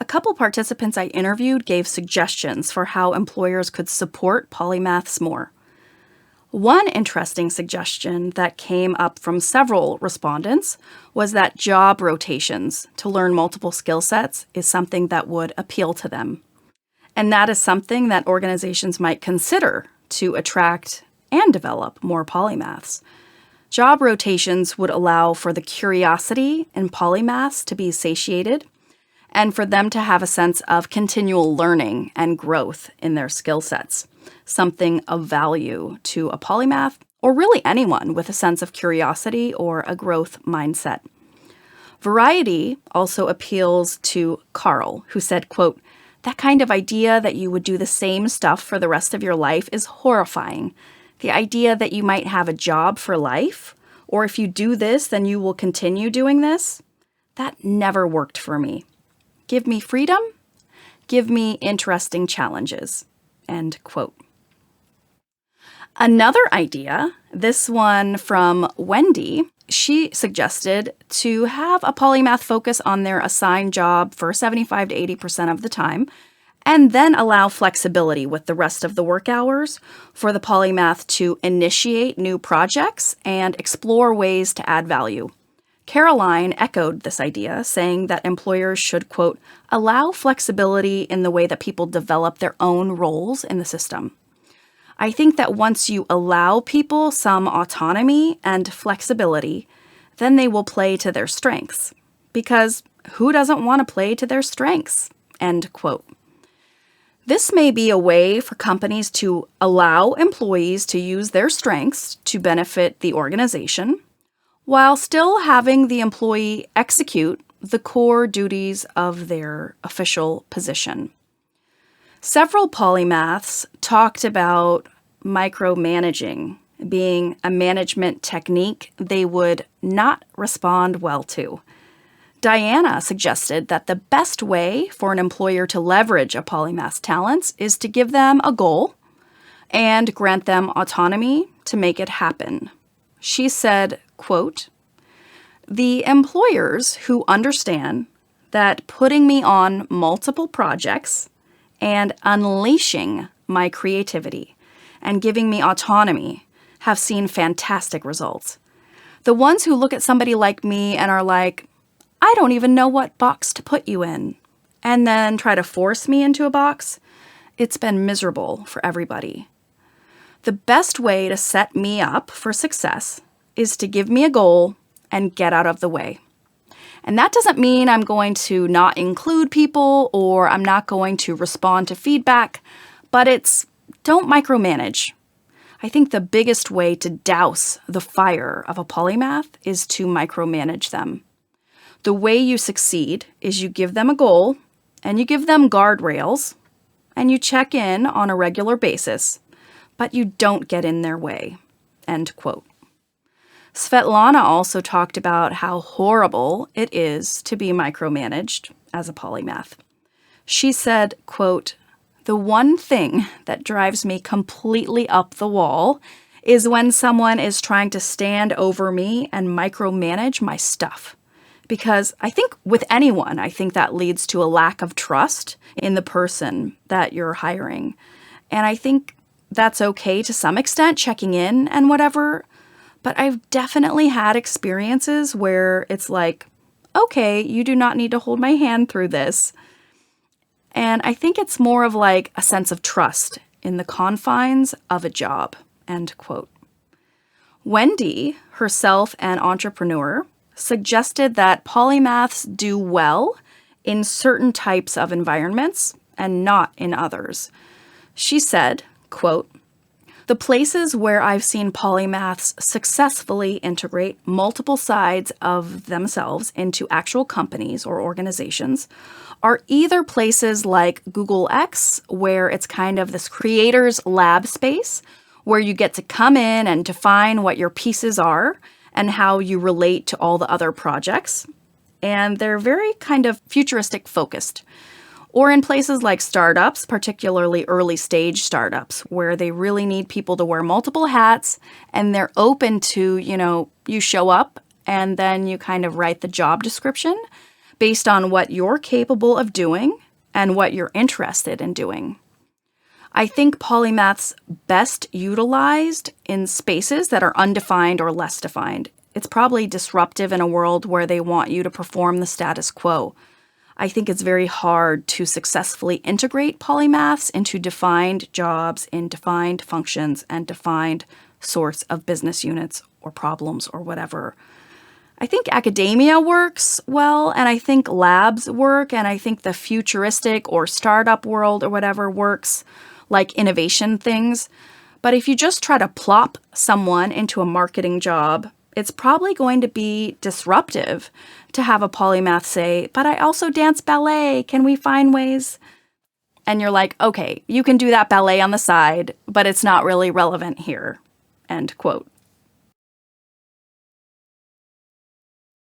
A couple participants I interviewed gave suggestions for how employers could support polymaths more. One interesting suggestion that came up from several respondents was that job rotations to learn multiple skill sets is something that would appeal to them. And that is something that organizations might consider to attract and develop more polymaths. Job rotations would allow for the curiosity in polymaths to be satiated and for them to have a sense of continual learning and growth in their skill sets, something of value to a polymath or really anyone with a sense of curiosity or a growth mindset. Variety also appeals to Carl, who said, quote, "That kind of idea that you would do the same stuff for the rest of your life is horrifying. The idea that you might have a job for life, or if you do this, then you will continue doing this, that never worked for me. Give me freedom, give me interesting challenges." End quote. Another idea, this one from Wendy, she suggested to have a polymath focus on their assigned job for 75 to 80% of the time, and then allow flexibility with the rest of the work hours for the polymath to initiate new projects and explore ways to add value. Caroline echoed this idea, saying that employers should, quote, "allow flexibility in the way that people develop their own roles in the system." I think that once you allow people some autonomy and flexibility, then they will play to their strengths. Because who doesn't want to play to their strengths? End quote. This may be a way for companies to allow employees to use their strengths to benefit the organization, while still having the employee execute the core duties of their official position. Several polymaths talked about micromanaging being a management technique they would not respond well to. Diana suggested that the best way for an employer to leverage a polymath's talents is to give them a goal and grant them autonomy to make it happen. She said, quote, "The employers who understand that putting me on multiple projects and unleashing my creativity and giving me autonomy have seen fantastic results. The ones who look at somebody like me and are like, I don't even know what box to put you in, and then try to force me into a box, it's been miserable for everybody. The best way to set me up for success is to give me a goal and get out of the way. And that doesn't mean I'm going to not include people or I'm not going to respond to feedback, but it's don't micromanage. I think the biggest way to douse the fire of a polymath is to micromanage them. The way you succeed is you give them a goal and you give them guardrails and you check in on a regular basis, but you don't get in their way." End quote. Svetlana also talked about how horrible it is to be micromanaged as a polymath. She said, quote, "The one thing that drives me completely up the wall is when someone is trying to stand over me and micromanage my stuff. Because I think with anyone, I think that leads to a lack of trust in the person that you're hiring. And I think that's okay to some extent, checking in and whatever. But I've definitely had experiences where it's like, okay, you do not need to hold my hand through this. And I think it's more of like a sense of trust in the confines of a job." End quote. Wendy, herself an entrepreneur, suggested that polymaths do well in certain types of environments and not in others. She said, quote, "The places where I've seen polymaths successfully integrate multiple sides of themselves into actual companies or organizations are either places like Google X, where it's kind of this creator's lab space, where you get to come in and define what your pieces are and how you relate to all the other projects. And they're very kind of futuristic focused. Or in places like startups, particularly early stage startups, where they really need people to wear multiple hats and they're open to, you show up and then you kind of write the job description. based on what you're capable of doing and what you're interested in doing. I think polymath's best utilized in spaces that are undefined or less defined. It's probably disruptive in a world where they want you to perform the status quo. I think it's very hard to successfully integrate polymaths into defined jobs in defined functions and defined sorts of business units or problems or whatever. I think academia works well, and I think labs work, and I think the futuristic or startup world or whatever works, like innovation things. But if you just try to plop someone into a marketing job, it's probably going to be disruptive to have a polymath say, "But I also dance ballet. Can we find ways?" And you're like, okay, you can do that ballet on the side, but it's not really relevant here. End quote.